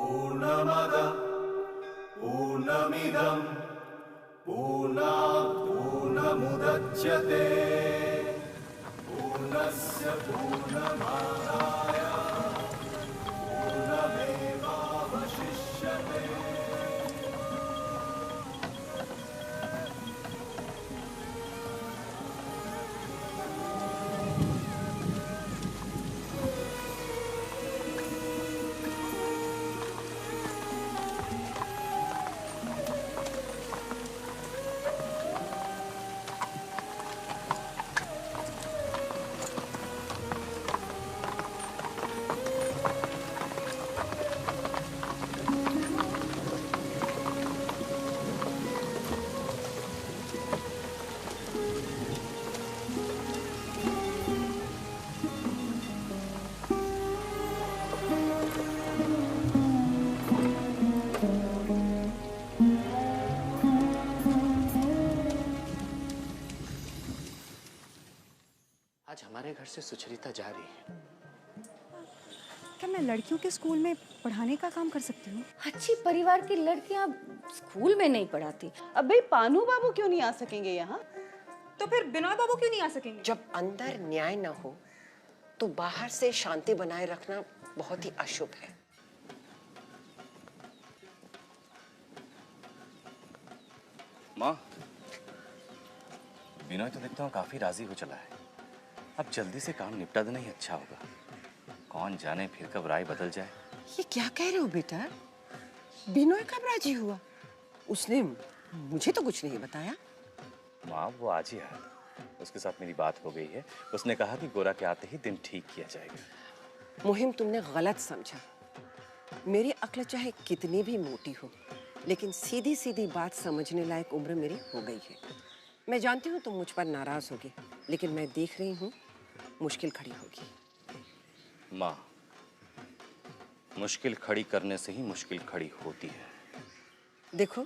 पूर्णमद पूर्णमिदं पूर्णात् पूर्णमुदच्यते पूर्णस्य पूर्णमादाय पूर्णमेवावशिष्यते। आज हमारे घर से सुचरिता जा रही है। क्या मैं लड़कियों के स्कूल में पढ़ाने का काम कर सकती हूँ? अच्छी परिवार की लड़कियां स्कूल में नहीं पढ़ाती। अबे पानू बाबू क्यों नहीं आ सकेंगे यहाँ? तो फिर बिनोय बाबू क्यों नहीं आ सकेंगे? जब अंदर न्याय न हो तो बाहर से शांति बनाए रखना बहुत ही अशुभ है। माँ, बिनोय तो देखता हूँ काफी राजी हो चला है। अब जल्दी से काम निपटा देना ही अच्छा होगा। कौन जाने फिर कब राय बदल जाए। ये क्या कह रहे हो बेटा? बिनोय कब राजी हुआ? उसने मुझे तो कुछ नहीं बताया। माँ, वो आज ही आया। उसके साथ मेरी बात हो गई है। उसने कहा कि गोरा के आते ही दिन ठीक किया जाएगा। मुहिम, तुमने गलत समझा। मेरी अक्ल चाहे कितनी भी मोटी हो, लेकिन सीधी सीधी बात समझने लायक उम्र मेरी हो गई है। मैं जानती हूँ तुम मुझ पर नाराज होगी, लेकिन मैं देख रही हूँ मुश्किल खड़ी होगी। माँ, मुश्किल खड़ी करने से ही मुश्किल खड़ी होती है। देखो,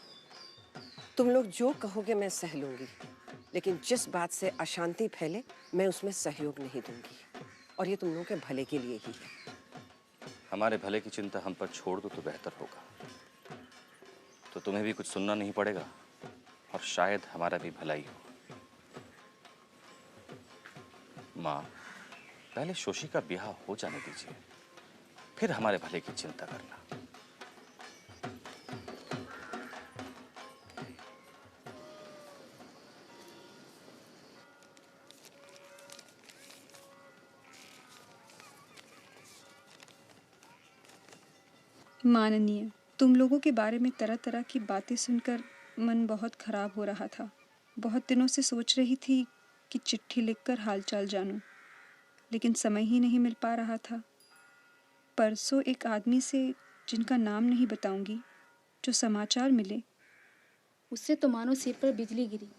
तुम लोग जो कहोगे मैं सह लूंगी, लेकिन जिस बात से अशांति फैले मैं उसमें सहयोग नहीं दूंगी, और ये तुम लोगों के भले के लिए ही है। हमारे भले की चिंता हम पर छोड़ दो तो बेहतर होगा। तो तुम्हें भी कुछ सुनना नहीं पड़ेगा और शायद हमारा भी भलाई हो। माँ, पहले शोशी का ब्याह हो जाने दीजिए, फिर हमारे भले की चिंता करना। माननीय, तुम लोगों के बारे में तरह तरह की बातें सुनकर मन बहुत खराब हो रहा था। बहुत दिनों से सोच रही थी कि चिट्ठी लिखकर हालचाल जानूं, लेकिन समय ही नहीं मिल पा रहा था। परसों एक आदमी से, जिनका नाम नहीं बताऊंगी, जो समाचार मिले, उससे तो मानो सिर पर बिजली गिरी।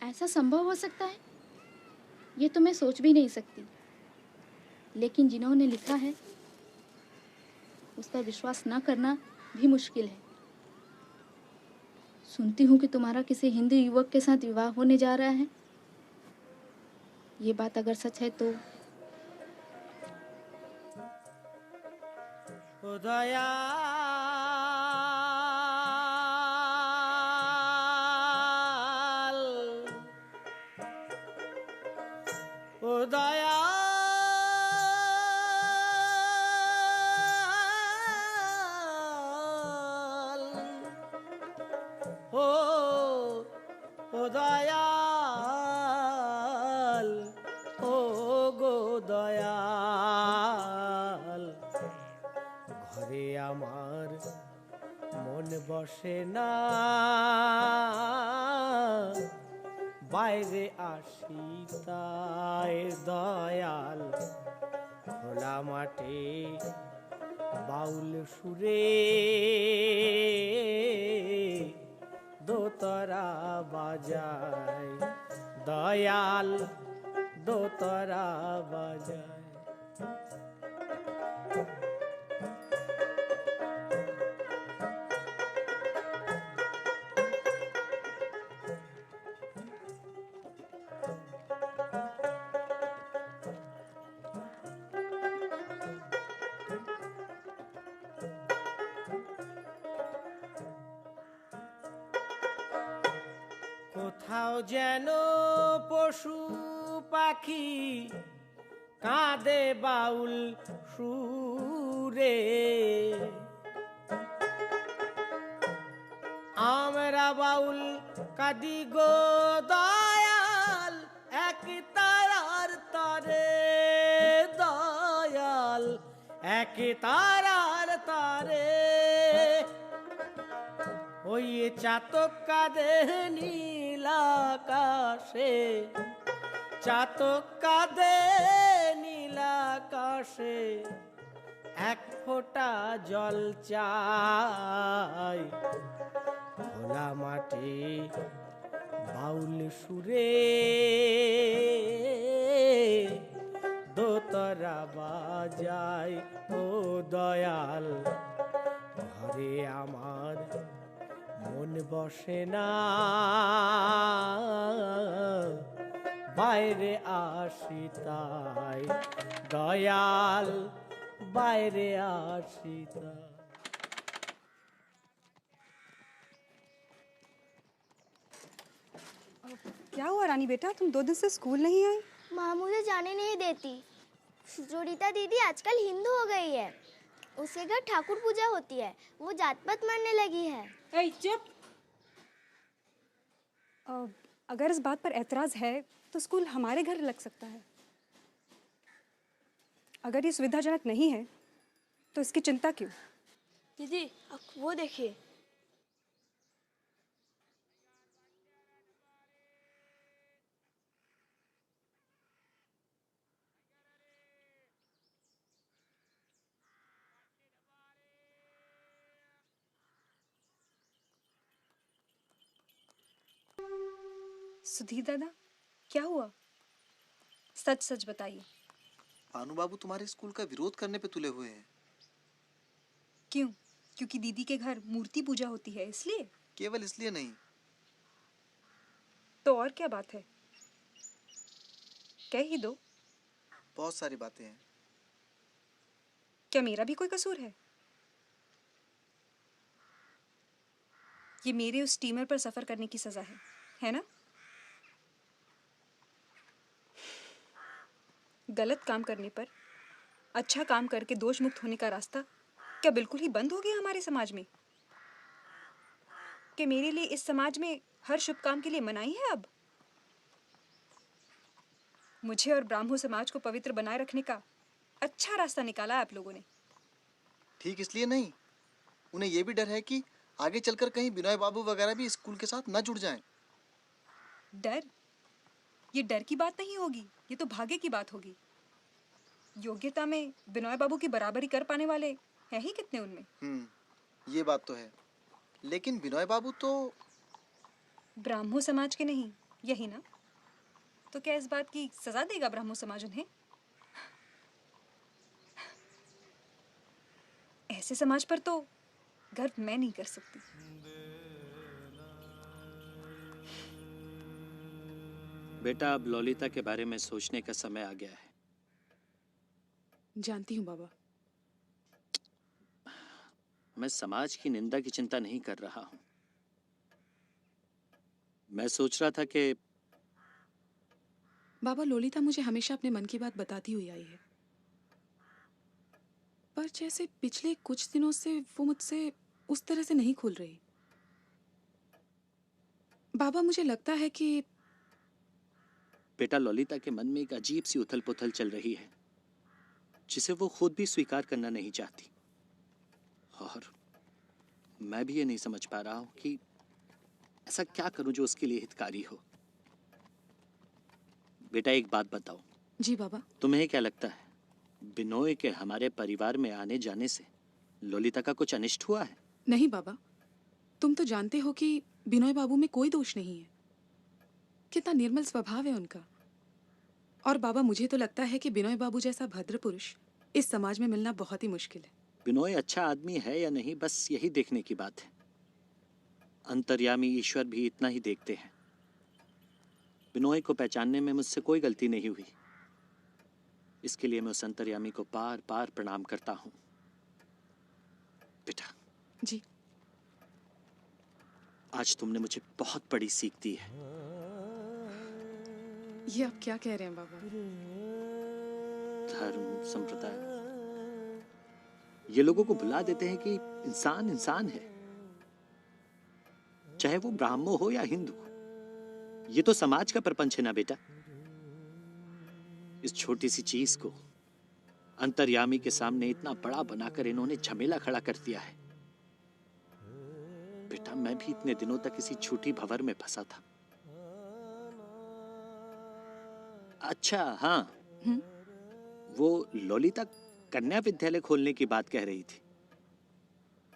ऐसा संभव हो सकता है? ये तो मैं सोच भी नहीं सकती। लेकिन जिन्होंने लिखा है उस पर विश्वास न करना भी मुश्किल है। सुनती हूँ कि तुम्हारा किसी हिंदू युवक के साथ विवाह होने जा रहा है। ये बात अगर सच है तो ঘরে আমার মন বসে না, বাইরে আসি তাই দয়াল। খোলা মাঠে বাউল সুরে দোতরা বাজায় দয়াল, দোতরা বাজায়। যেন পশু পাখি কাঁদে বাউল সুরে, আমরা বাউল কাঁদি গো দয়াল এক তারার তরে, দয়াল এক তারার তরে। ওই চাতক কাঁদে নীল আকাশে, চাতক কাঁদে নীল আকাশে, এক ফোঁটা জল চাই খোলা মাঠে বাউল সুরে, দোতরা বাজায় ও দয়াল ঘরে আমার মন বসে না, বাইরে আসি তাই দয়াল বাইরে আসি তাই। क्या हुआ रानी बेटा, तुम 2 दिन से स्कूल नहीं आई? माँ मुझे जाने नहीं देती। सुचरिता दीदी आजकल हिंदू हो गई है, उसके घर ठाकुर पूजा होती है, वो जात पात मानने लगी है। ए चुप। अगर इस बात पर एतराज़ है तो स्कूल हमारे घर लग सकता है। अगर ये सुविधाजनक नहीं है तो इसकी चिंता क्यों? दीदी वो देखिए। सुधीर दादा, क्या हुआ? सच सच बताइए। भानु बाबू तुम्हारे स्कूल का विरोध करने पे तुले हुए हैं। क्यों? क्योंकि दीदी के घर मूर्ति पूजा होती है इसलिए? केवल इसलिए नहीं। तो और क्या बात है? कह ही दो। बहुत सारी बातें हैं। क्या मेरा भी कोई कसूर है? ये मेरे उस स्टीमर पर सफर करने की सजा है ना? गलत काम करने पर अच्छा काम करके दोष मुक्त होने का रास्ता क्या बिल्कुल ही बंद हो गया हमारे समाज में? कि मेरे लिए इस समाज में हर शुभ काम के लिए मनाही है अब? मुझे और ब्राह्मो समाज को पवित्र बनाए रखने का अच्छा रास्ता निकाला है आप लोगों ने। ठीक इसलिए नहीं, उन्हें यह भी डर है कि आगे चलकर कहीं बिनोय बाबू वगैरह भी स्कूल के साथ न जुड़ जाएं। डर? ये डर की बात नहीं होगी, ये तो भाग्य की बात होगी। योग्यता में बिनोय बाबू की बराबरी कर पाने वाले हैं ही कितने उनमें? ये बात तो है, लेकिन बिनोय बाबू तो ब्राह्मो समाज के नहीं, यही ना? तो क्या इस बात की सजा देगा ब्राह्मो समाज उन्हें? ऐसे समाज पर तो गर्व मैं नहीं कर सकती। बेटा, अब ललिता के बारे में सोचने का समय आ गया है। जानती हूँ बाबा। मैं समाज की निंदा की चिंता नहीं कर रहा हूं। मैं सोच रहा था कि बाबा, ललिता मुझे हमेशा अपने मन की बात बताती हुई आई है, पर जैसे पिछले कुछ दिनों से वो मुझसे उस तरह से नहीं खुल रही। बाबा, मुझे लगता है कि बेटा, ललिता के मन में एक अजीब सी उथल पुथल चल रही है जिसे वो खुद भी स्वीकार करना नहीं चाहती, और मैं भी ये नहीं समझ पा रहा हूं कि ऐसा क्या करूं जो उसके लिए हितकारी हो। बेटा, एक बात बताओ। जी बाबा। तुम्हें क्या लगता है, बिनोय के हमारे परिवार में आने जाने से ललिता का कुछ अनिष्ट हुआ है? नहीं बाबा, तुम तो जानते हो कि बिनोय बाबू में कोई दोष नहीं है। कितना निर्मल स्वभाव है उनका। और बाबा, मुझे तो लगता है कि बिनोय बाबू जैसा भद्र पुरुष इस समाज में मिलना बहुत ही मुश्किल है। बिनोय अच्छा आदमी है या नहीं, बस यही देखने की बात है। अंतर्यामी ईश्वर भी इतना ही देखते हैं। बिनोय को पहचानने में मुझसे कोई गलती नहीं हुई, इसके लिए मैं उस अंतर्यामी को बार बार प्रणाम करता हूं। बेटा जी, आज तुमने मुझे बहुत बड़ी सीख दी है। ये आप क्या कह रहे हैं बाबा? धर्म, संप्रदाय, ये लोगों को भुला देते हैं कि इंसान इंसान है, चाहे वो ब्राह्मण हो या हिंदू। ये तो समाज का प्रपंच है ना बेटा। इस छोटी सी चीज को अंतर्यामी के सामने इतना बड़ा बनाकर इन्होंने झमेला खड़ा कर दिया है। बेटा, मैं भी इतने दिनों तक इसी झूठी भंवर में फंसा था। अच्छा हाँ, वो ललिता कन्या विद्यालय खोलने की बात कह रही थी।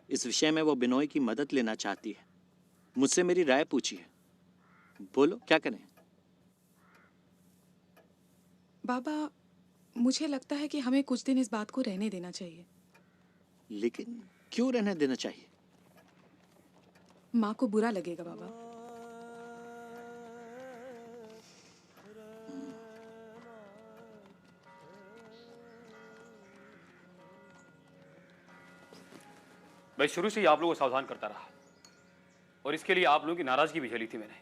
इस विषय में वो बिनोय की मदद लेना चाहती है। मुझसे मेरी राय पूछी है। बोलो क्या करें? बाबा, मुझे लगता है कि हमें कुछ दिन इस बात को रहने देना चाहिए। लेकिन क्यों रहने देना चाहिए? माँ को बुरा लगेगा बाबा। मैं शुरू से ही आप लोगों को सावधान करता रहा और इसके लिए आप लोगों की नाराजगी भी झेली थी मैंने।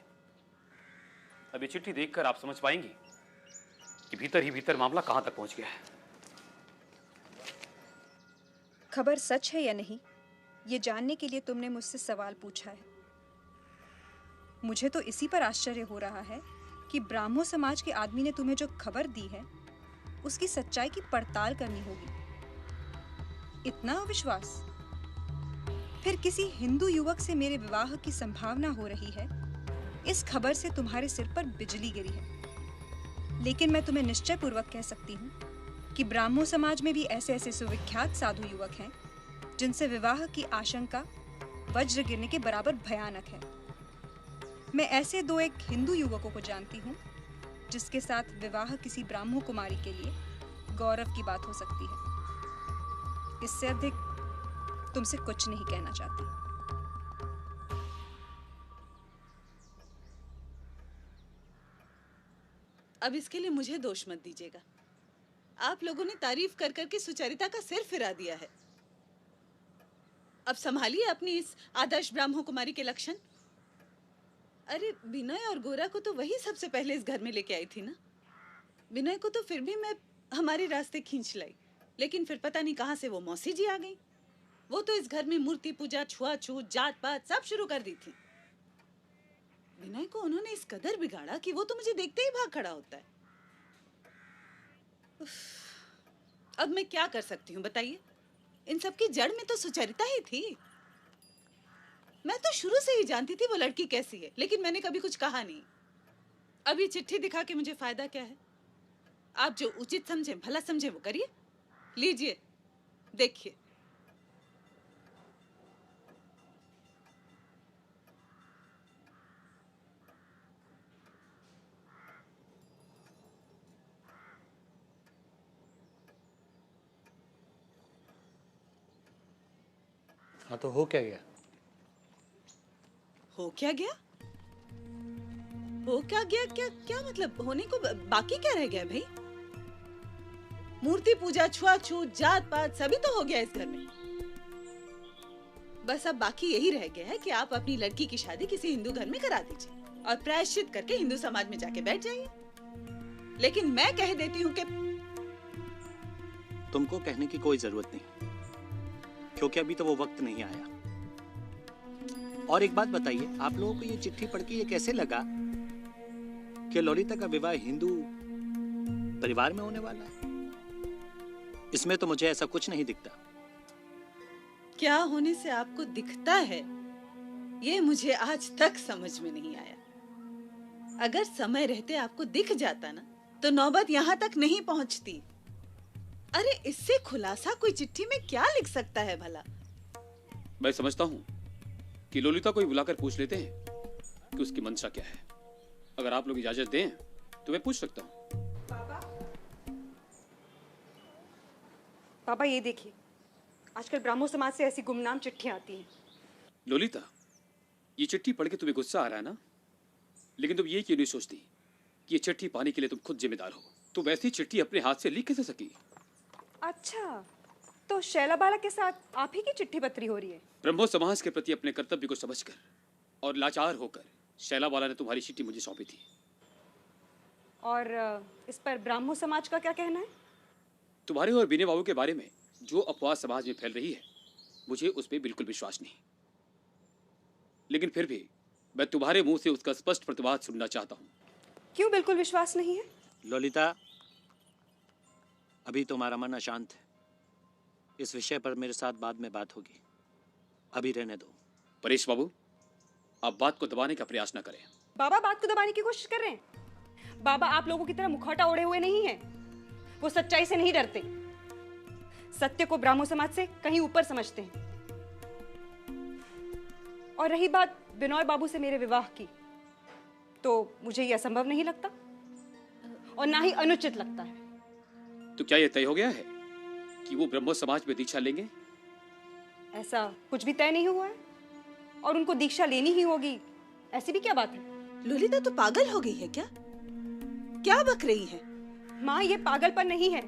अब ये चिट्ठी देखकर आप समझ पाएंगी कि भीतर ही भीतर मामला कहां तक पहुंच गया है। खबर सच है या नहीं, ये जानने के लिए तुमने मुझसे सवाल पूछा है। मुझे तो इसी पर आश्चर्य हो रहा है कि ब्राह्मो समाज के आदमी ने तुम्हें जो खबर दी है उसकी सच्चाई की पड़ताल करनी होगी। इतना अविश्वास? फिर किसी हिंदू युवक से मेरे विवाह की संभावना हो रही है, इस खबर से तुम्हारे सिर पर बिजली गिरी है। लेकिन मैं तुम्हें निश्चय पूर्वक कह सकती हूँ कि ब्राह्मो समाज में भी ऐसे ऐसे सुविख्यात साधु युवक हैं जिनसे विवाह की आशंका वज्र गिरने के बराबर भयानक है। मैं ऐसे दो एक हिंदू युवकों को जानती हूँ जिसके साथ विवाह किसी ब्राह्मो कुमारी के लिए गौरव की बात हो सकती है। इससे अधिक तुमसे कुछ नहीं कहना चाहती। अब इसके लिए मुझे दोष मत दीजिएगा। आप लोगों ने तारीफ कर करके सुचरिता का सिर फिरा दिया है। अब संभालिए अपनी इस आदर्श ब्राह्मण कुमारी के लक्षण। अरे विनय और गोरा को तो वही सबसे पहले इस घर में लेके आई थी ना। विनय को तो फिर भी मैं हमारे रास्ते खींच लाई, लेकिन फिर पता नहीं कहां से वो मौसी जी आ गई। वो तो इस घर में मूर्ति पूजा, छुआछूत, जात पात सब शुरू कर दी थी। विनय को उन्होंने इस कदर बिगाड़ा कि वो तो मुझे देखते ही भाग खड़ा होता है। अब मैं क्या कर सकती हूँ बताइए? इन सब की जड़ में तो सुचरिता ही थी। मैं तो शुरू से ही जानती थी वो लड़की कैसी है, लेकिन मैंने कभी कुछ कहा नहीं। अब ये चिट्ठी दिखा के मुझे फायदा क्या है? आप जो उचित समझे, भला समझे वो करिए। लीजिए, देखिए। हाँ तो हो क्या गया? हो क्या गया? हो क्या गया? क्या क्या मतलब? होने को बाकी क्या रह गया भाई? मूर्ति पूजा, छुआछूत, जात पात सभी तो हो गया इस घर में। बस अब बाकी यही रह गया है कि आप अपनी लड़की की शादी किसी हिंदू घर में करा दीजिए और प्रायश्चित करके हिंदू समाज में जाके बैठ जाइए। लेकिन मैं कह देती हूँ कि तुमको कहने की कोई जरूरत नहीं, क्योंकि अभी तो वो वक्त नहीं आया। और एक बात बताइए, आप लोगों को ये चिट्ठी पढ़ के ये कैसे लगा कि ललिता का विवाह हिंदू परिवार में होने वाला है? इसमें तो मुझे ऐसा कुछ नहीं दिखता। क्या होने से आपको दिखता है, ये मुझे आज तक समझ में नहीं आया। अगर समय रहते आपको दिख जाता ना, तो नौबत यहाँ तक नहीं पहुँचती। अरे इससे खुलासा कोई चिट्ठी में क्या लिख सकता है भला? मैं समझता हूँ कि ललिता को ही बुलाकर पूछ लेते हैं कि उसकी मंशा क्या है। अगर आप लोग इजाजत दें तो मैं पूछ सकता हूँ। पापा ये देखिए, आजकल ब्राह्मो समाज से ऐसी गुमनाम चिट्ठियां आती हैं। ललिता, ये चिट्ठी पढ़ के तुम्हें गुस्सा आ रहा है ना? लेकिन तुम ये क्यों नहीं सोचती कि ये चिट्ठी पाने के लिए तुम खुद जिम्मेदार हो? तुम वैसी चिट्ठी अपने हाथ से लिख कैसे सकी? अच्छा, तो शैला बाला के साथ आप ही की चिट्ठी पत्री हो रही है? ब्रह्मो समाज के प्रति अपने कर्तव्य को समझकर और लाचार होकर शैला बाला ने तुम्हारी चिट्ठी मुझे सौंपी थी। और इस पर ब्राह्मो समाज का क्या कहना है? तुम्हारे और विनय बाबू के बारे में जो अफवाह समाज में फैल रही है, मुझे उस पर बिल्कुल विश्वास नहीं। लेकिन फिर भी मैं तुम्हारे मुंह से उसका स्पष्ट प्रतिवाद सुनना चाहता हूँ। क्यों बिल्कुल विश्वास नहीं है? ललिता, अभी तुम्हारा मन अशांत है। इस विषय पर मेरे साथ बाद में बात होगी, अभी रहने दो। परेश बाबू, आप बात को दबाने का प्रयास न करें। बाबा बात को दबाने की कोशिश कर रहे हैं। बाबा आप लोगों की तरह मुखौटा ओढ़े हुए नहीं हैं। वो सच्चाई से नहीं डरते। सत्य को ब्राह्मो समाज से कहीं ऊपर समझते हैं। और रही बात बिनोय बाबू से मेरे विवाह की, तो मुझे यह असंभव नहीं लगता और ना ही अनुचित लगता है। तो क्या यह तय हो गया है कि वो ब्रह्मो समाज में दीक्षा लेंगे? ऐसा कुछ भी तय नहीं हुआ है और उनको दीक्षा लेनी ही होगी, ऐसी भी क्या बात है? ललिता तो पागल हो गई है क्या? क्या बक रही है? माँ, ये पागलपन नहीं है।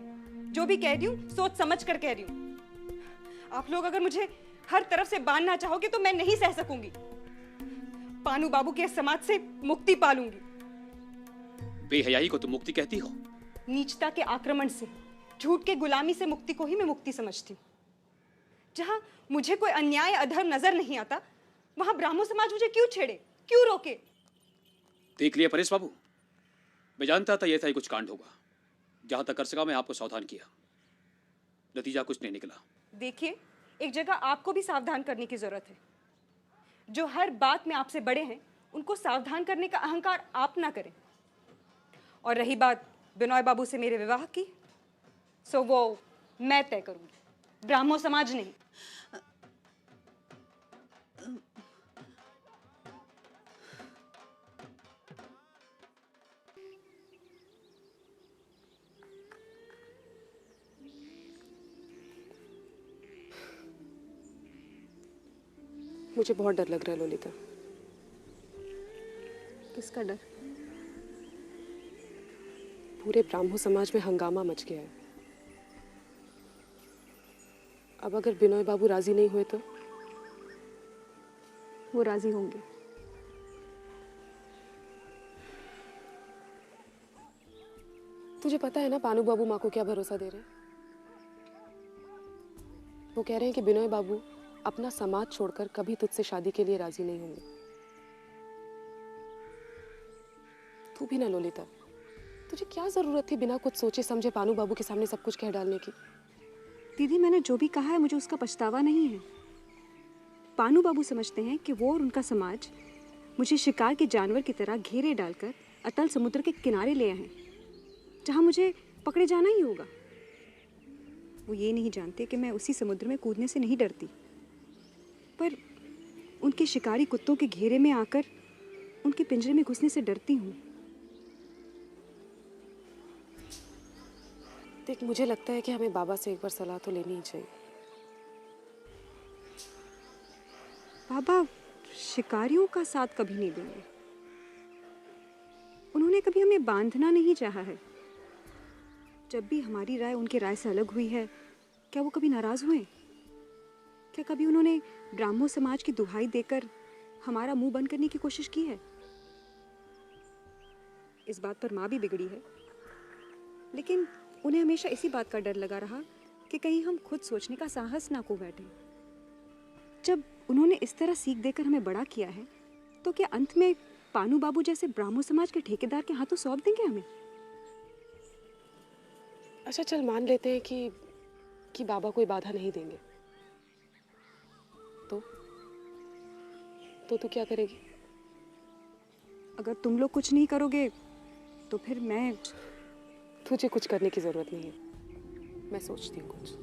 जो भी कह रही हूँ सोच समझ कर कह रही हूँ। आप लोग अगर मुझे हर तरफ से बांधना चाहोगे तो मैं नहीं सह सकूंगी। पानू बाबू के समाज से मुक्ति पालूंगी। बेहयाई को तुम मुक्ति कहती हो? नीचता के आक्रमण से, झूठ के गुलामी से मुक्ति को ही मैं मुक्ति समझती हूँ। जहां मुझे कोई अन्याय अधर्म नजर नहीं आता, वहां ब्राह्मो समाज मुझे क्यों छेड़े, क्यों रोके? देख लिया परेश बाबू, मैं जानता था ऐसा ही कुछ कांड होगा। जहां तक कर सका मैं आपको सावधान किया, नतीजा कुछ नहीं निकला। देखिए, एक जगह आपको भी सावधान करने की जरूरत है। जो हर बात में आपसे बड़े हैं, उनको सावधान करने का अहंकार आप ना करें। और रही बात बिनोय बाबू से मेरे विवाह की, सो वो मैं तय करूंगी, ब्राह्मो समाज नहीं। मुझे बहुत डर लग रहा है ललिता। किसका डर? पूरे ब्राह्मो समाज में हंगामा मच गया है। अब अगर बिनोय बाबू राजी नहीं हुए तो? वो राजी होंगे। तुझे पता है ना पानू बाबू माँ को क्या भरोसा दे रहे हैं? वो कह रहे हैं कि बिनोय बाबू अपना समाज छोड़कर कभी तुझसे शादी के लिए राजी नहीं होंगे। तू भी ना ललिता, तुझे क्या जरूरत थी बिना कुछ सोचे समझे पानू बाबू के सामने सब कुछ कह डालने की? दीदी, मैंने जो भी कहा है मुझे उसका पछतावा नहीं है। पानू बाबू समझते हैं कि वो और उनका समाज मुझे शिकार के जानवर की तरह घेरे डालकर अतल समुद्र के किनारे ले आए हैं, जहां मुझे पकड़े जाना ही होगा। वो ये नहीं जानते कि मैं उसी समुद्र में कूदने से नहीं डरती, पर उनके शिकारी कुत्तों के घेरे में आकर उनके पिंजरे में घुसने से डरती हूँ। देख, मुझे लगता है कि हमें बाबा से एक बार सलाह तो लेनी ही चाहिए। बाबा शिकारियों का साथ कभी नहीं देंगे। उन्होंने कभी हमें बांधना नहीं चाहा है। जब भी हमारी राय उनकी राय से अलग हुई है, क्या वो कभी नाराज हुए? क्या कभी उन्होंने ब्राह्मो समाज की दुहाई देकर हमारा मुंह बंद करने की कोशिश की है? इस बात पर माँ भी बिगड़ी है, लेकिन उन्हें हमेशा इसी बात का डर लगा रहा कि कहीं हम खुद सोचने का साहस ना खो बैठे। जब उन्होंने इस तरह सीख देकर हमें बड़ा किया है, तो क्या अंत में पानू बाबू जैसे ब्राह्मो समाज के ठेकेदार के हाथों सौंप देंगे हमें? अच्छा चल, मान लेते हैं कि बाबा कोई बाधा नहीं देंगे, तो तू क्या करेगी? अगर तुम लोग कुछ नहीं करोगे तो फिर मैं... तुझे कुछ करने की जरूरत नहीं है, मैं सोचती हूँ कुछ।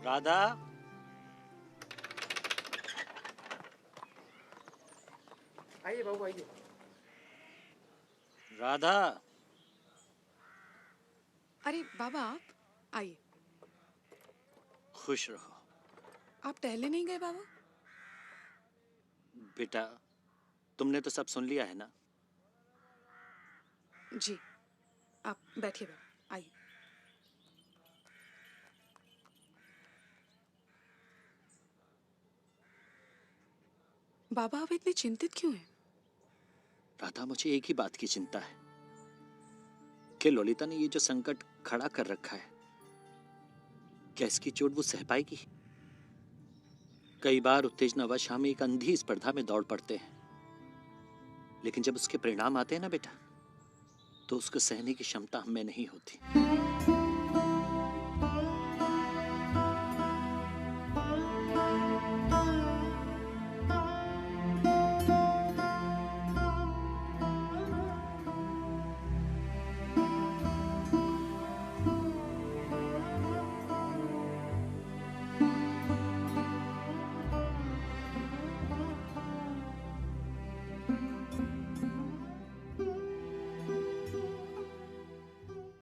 राधा, आइए बाबू आइए। राधा, अरे बाबा आप आइए। खुश रहो। आप टहलने नहीं गए बाबा? बेटा, तुमने तो सब सुन लिया है ना? जी, आप बैठिए बाबा, आइए। बाबा आप इतने चिंतित क्यों हैं? राधा, मुझे एक ही बात की चिंता है कि ललिता ने ये जो संकट खड़ा कर रखा है, क्या इसकी चोट वो सह पाएगी? कई बार उत्तेजनावश हम एक अंधी स्पर्धा में दौड़ पड़ते हैं, लेकिन जब उसके परिणाम आते हैं ना बेटा, तो उसको सहने की क्षमता हमें नहीं होती।